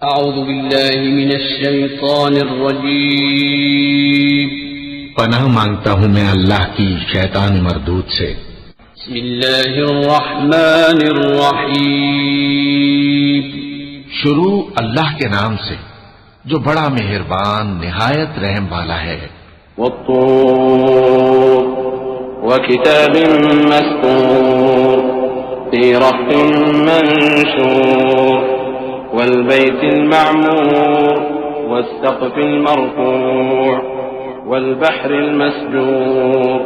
अऊज़ु बिल्लाहि मिनश शैतानिर रजीम। पनाह मांगता हूँ मैं अल्लाह की शैतान मरदूद से। बिस्मिल्लाहिर रहमानिर रहीम। शुरू अल्लाह के नाम से जो बड़ा मेहरबान निहायत रहम वाला है। वत्तूर वकिताबिन मस्तूर फी रक़्क़िन मंशूर वल्बैतिल मअमूर वस्सक़्फ़िल मरफ़ूअ वल्बहरिल मस्जूर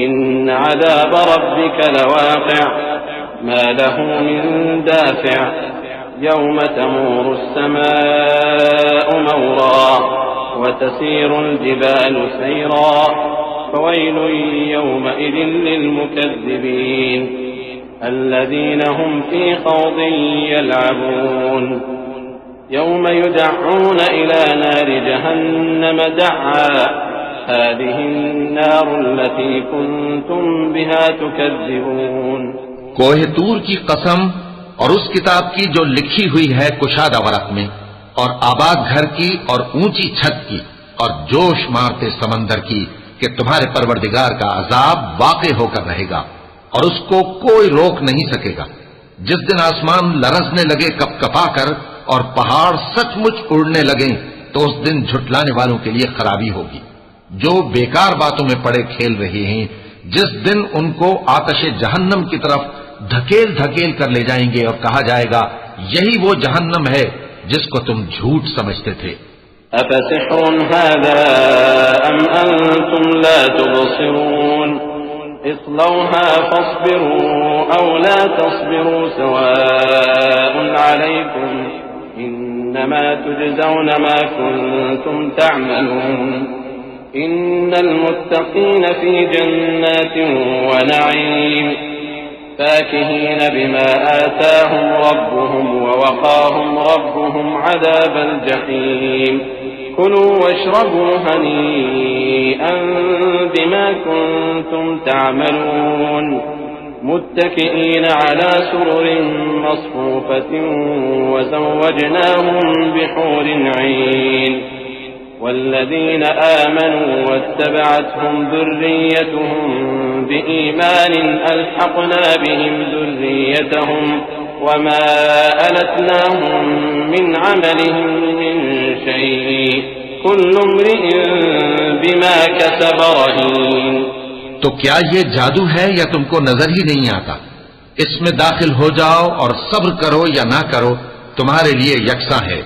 इन्न अज़ाब रब्बिक लवाक़िअ मा लहू मिन दाफ़िअ यौम तमूरु अस्समाअु मौरा वतसीरुल जिबालु सैरा फवैलुन यौमइज़िन लिलमुकज़्ज़िबीन الذين هم في خوض يلعبون يوم يدعون إلى نار جهنم دعا هذه النار التي كنتم بها تكذبون। कोहे तूर की कसम और उस किताब की जो लिखी हुई है कुशादा वरक में, और आबाद घर की और ऊंची छत की, और जोश मारते समंदर की कि तुम्हारे परवरदिगार का अजाब वाक़े होकर रहेगा और उसको कोई रोक नहीं सकेगा। जिस दिन आसमान लरजने लगे कपकपाकर और पहाड़ सचमुच उड़ने लगे, तो उस दिन झुटलाने वालों के लिए खराबी होगी जो बेकार बातों में पड़े खेल रहे हैं। जिस दिन उनको आतशे जहन्नम की तरफ धकेल धकेल कर ले जाएंगे और कहा जाएगा यही वो जहन्नम है जिसको तुम झूठ समझते थे। अफसिह्रुन हाज़ा अम अंतुम ला तुबसिरून इस्लौहा फस्बिरू औ ला तस्बिरू सवाउन अलैकुम इन्नमा तुजज़ौन मा कुंतुम तअमलून इन्नल मुत्तक़ीन फी जन्नातिन व नईम फाकिहीन बिमा आताहुम रब्बुहुम व वक़ाहुम रब्बुहुम अज़ाबल जहीम कुलू वश्रबू हनीअन बिमा कुंतुम तअमलून मुत्तकिईन अला सुरुरिन मस्फूफ़तिन व ज़व्वजनाहुम बिहूरिन ईन والذين آمنوا واتبعتهم ذريتهم بإيمان ألحقنا بهم ذريتهم وما ألتناهم من عملهم من شيء كل امرئ بما كسب رهين। तो क्या ये जादू है या तुमको नजर ही नहीं आता? इसमें दाखिल हो जाओ और सब्र करो या ना करो, तुम्हारे लिए यकसा है।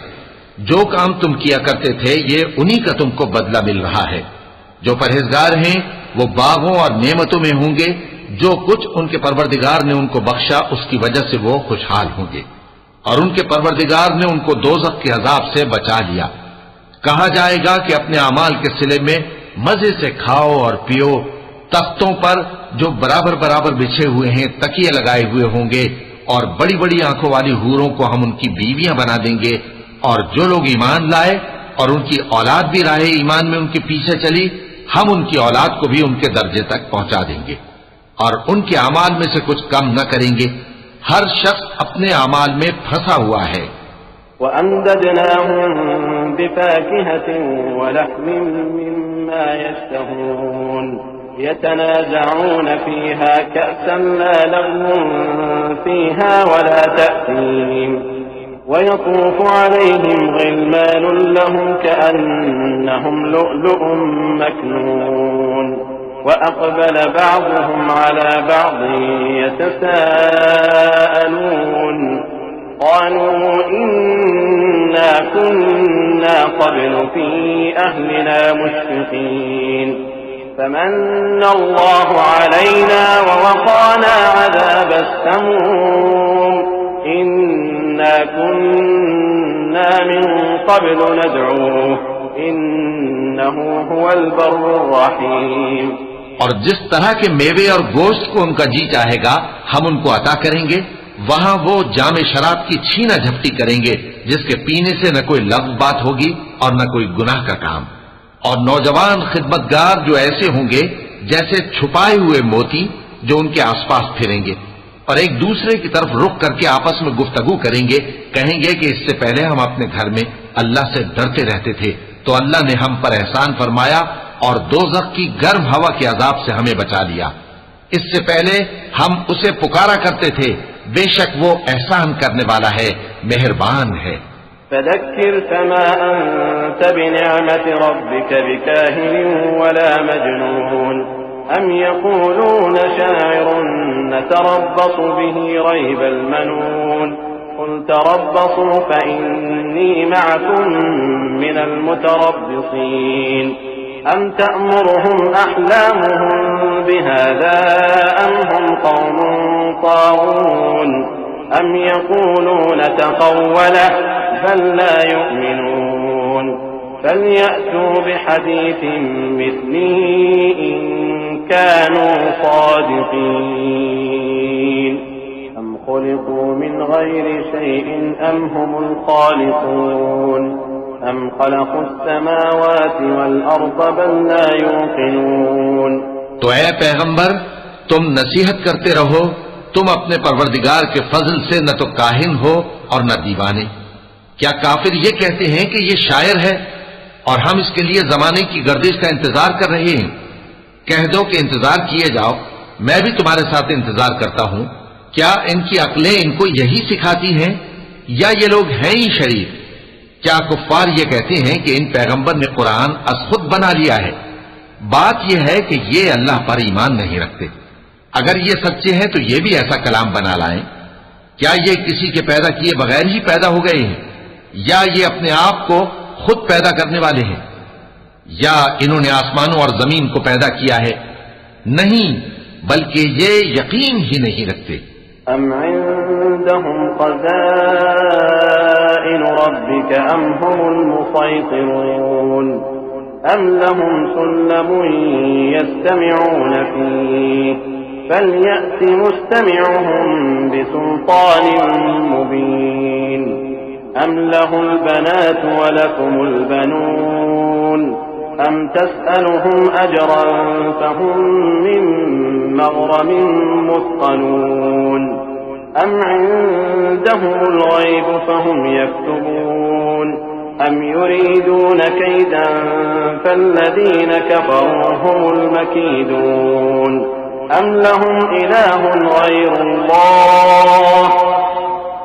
जो काम तुम किया करते थे ये उन्हीं का तुमको बदला मिल रहा है। जो परहेजगार हैं वो बागों और नेमतों में होंगे। जो कुछ उनके परवरदिगार ने उनको बख्शा उसकी वजह से वो खुशहाल होंगे, और उनके परवरदिगार ने उनको दोज़ख के अजाब से बचा लिया। कहा जाएगा कि अपने अमाल के सिले में मजे से खाओ और पियो। तख्तों पर जो बराबर बराबर बिछे हुए हैं तकिए लगाए हुए होंगे, और बड़ी बड़ी आंखों वाली हूरों को हम उनकी बीवियां बना देंगे। और जो लोग ईमान लाए और उनकी औलाद भी राहे ईमान में उनके पीछे चली, हम उनकी औलाद को भी उनके दर्जे तक पहुंचा देंगे और उनके अमाल में से कुछ कम न करेंगे। हर शख्स अपने अमाल में फंसा हुआ है। वअमददनाहुम बिफाकिहतिन वलहमिन मिम्मा यश्तहून यतनाज़ऊन फीहा कअसन ला लग़्वुन फीहा वला तअसीम ويطوف عليهم غلمان لهم كأنهم لؤلؤ مكنون وأقبل بعضهم على بعض يتساءلون قالوا إنا كنا قبل في أهلنا مشفقين فمن الله علينا ووقانا عذاب السموم إنا كنا من قبل ندعوه إنه هو البر الرحيم। और जिस तरह के मेवे और गोश्त को उनका जी चाहेगा हम उनको अता करेंगे। वहां वो जामे शराब की छीना झपटी करेंगे जिसके पीने से न कोई लफ्ज़ बात होगी और न कोई गुनाह का काम। और नौजवान खिदमतगार जो ऐसे होंगे जैसे छुपाए हुए मोती जो उनके आसपास फिरेंगे। और एक दूसरे की तरफ रुख करके आपस में गुफ्तगू करेंगे, कहेंगे कि इससे पहले हम अपने घर में अल्लाह से डरते रहते थे, तो अल्लाह ने हम पर एहसान फरमाया और दोज़ख की गर्म हवा के अजाब से हमें बचा लिया। इससे पहले हम उसे पुकारा करते थे, बेशक वो एहसान करने वाला है, मेहरबान है। फदक्किर फमा अंत बिनिअमत रब्बिक बिकाहिन वला मजनून अम यक़ूलून शाइरुन नतरब्बसु बिही रैबल मनून कुल तरब्बसू फइन्नी मअकुम मिनल मुतरब्बिसीन अम तअमुरुहुम अहलामुहुम बिहाज़ा अम हुम क़ौमुन ताग़ून अम यक़ूलून तक़व्वलह बल ला युमिनून फलयअतू बिहदीसिन मिस्लिही इन कानू सादिक़ीन अम खुलिक़ू मिन गैरि शैइन अम हुमुल खालिक़ून अम खलक़ुस समावाति वल अर्ज़ बल ला यूक़िनून। तो ऐ पैगंबर, तुम नसीहत करते रहो, तुम अपने परवरदिगार के फजल से न तो काहिन हो और न दीवाने। क्या काफिर ये कहते हैं कि ये शायर है और हम इसके लिए जमाने की गर्दिश का इंतजार कर रहे हैं? कह दो कि इंतजार किए जाओ, मैं भी तुम्हारे साथ इंतजार करता हूं। क्या इनकी अक्लें इनको यही सिखाती हैं या ये लोग हैं ही शरीफ? क्या कुफ्फार ये कहते हैं कि इन पैगंबर ने कुरान अस खुद बना लिया है? बात यह है कि ये अल्लाह पर ईमान नहीं रखते। अगर ये सच्चे हैं तो ये भी ऐसा कलाम बना लाएं। क्या ये किसी के पैदा किए बगैर ही पैदा हो गए हैं, या ये अपने आप को खुद पैदा करने वाले हैं, या इन्होंने आसमानों और जमीन को पैदा किया है? नहीं, बल्कि ये यकीन ही नहीं रखते। अम इंदहुम ख़ज़ाइनु रब्बिक अम हुमुल मुसैतिरून अम लहुम सुल्लमुन यस्तमिऊन फीह फलयअति मुस्तमिउहुम बिसुल्तानिन मुबीन अम लहुल बनातु व लकुमुल बनून अम तस्अलुहुम अजरन फहुम मिन मग़रमिन मुस्क़लून अम इंदहुमुल ग़ैब फहुम यक्तुबून अम युरीदून कैदन फल्लज़ीन कफ़रू हुमुल मकीदून अम लहुम इलाहुन ग़ैरुल्लाह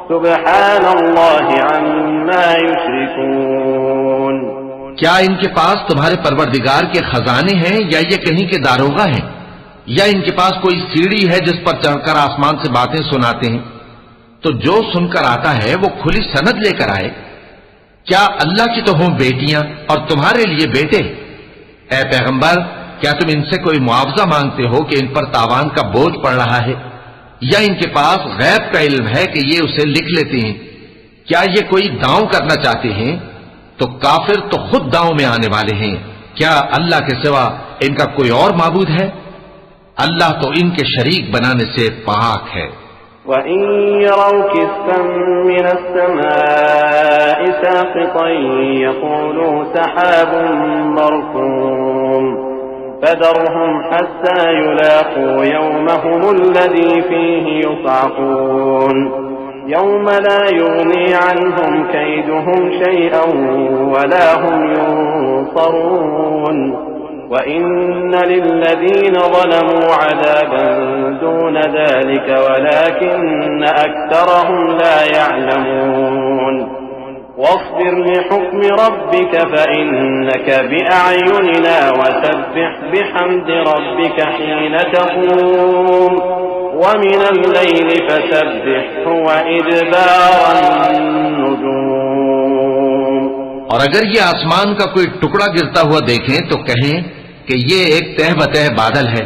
सुब्हानल्लाहि अम्मा युश्रिकून। क्या इनके पास तुम्हारे परवरदिगार के खजाने हैं, या ये कहीं के दारोगा हैं, या इनके पास कोई सीढ़ी है जिस पर चढ़कर आसमान से बातें सुनाते हैं? तो जो सुनकर आता है वो खुली सनद लेकर आए। क्या अल्लाह की तो हों बेटियां और तुम्हारे लिए बेटे? ऐ पैगंबर, क्या तुम इनसे कोई मुआवजा मांगते हो कि इन पर तावान का बोझ पड़ रहा है, या इनके पास गैब का इल्म है कि ये उसे लिख लेते हैं? क्या ये कोई दांव करना चाहते हैं? तो काफिर तो खुद दांव में आने वाले हैं। क्या अल्लाह के सिवा इनका कोई और माबूद है? अल्लाह तो इनके शरीक बनाने से पाक है। वइन यरौ किस्फन मिनस समाइ साक़ितन यक़ूलू सहाबुन मरकूम फदरहुम हत्ता युलाक़ू यौमहुमुल्लज़ी फ़ीहि युصعقून यौम ला युग़नी अन्हुम कैदुहुम शैअन वला हुम युनصरून वइन्न लिल्लज़ीन ज़लमू अज़ाबन दून ज़ालिक वलाकिन्न अक्सरहुम ला यअलमून वस्बिर लिहुक्मि रब्बिक फ़इन्नक बिअअयुनिना वसब्बिह बिहम्दि रब्बिक हीन तक़ूम वमिनल लैलि फसब्बिहु वइदबारन नुजूम। और अगर ये आसमान का कोई टुकड़ा गिरता हुआ देखें तो कहें कि ये एक तह बतह बादल है,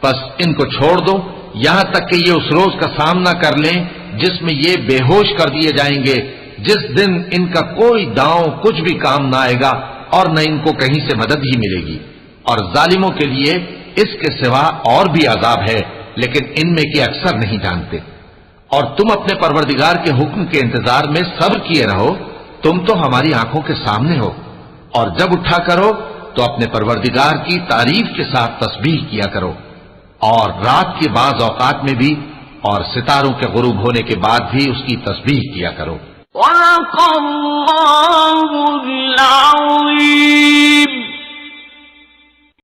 बस इनको छोड़ दो यहां तक कि ये उस रोज का सामना कर लें जिसमें ये बेहोश कर दिए जाएंगे, जिस दिन इनका कोई दांव कुछ भी काम ना आएगा और न इनको कहीं से मदद ही मिलेगी। और जालिमों के लिए इसके सिवा और भी अजाब है, लेकिन इनमें के अक्सर नहीं जानते। और तुम अपने परवरदिगार के हुक्म के इंतजार में सब्र किए रहो, तुम तो हमारी आंखों के सामने हो। और जब उठा करो तो अपने परवरदिगार की तारीफ के साथ तस्बीह किया करो, और रात के बाज औकात में भी और सितारों के गुरूब होने के बाद भी उसकी तस्बीह किया करो।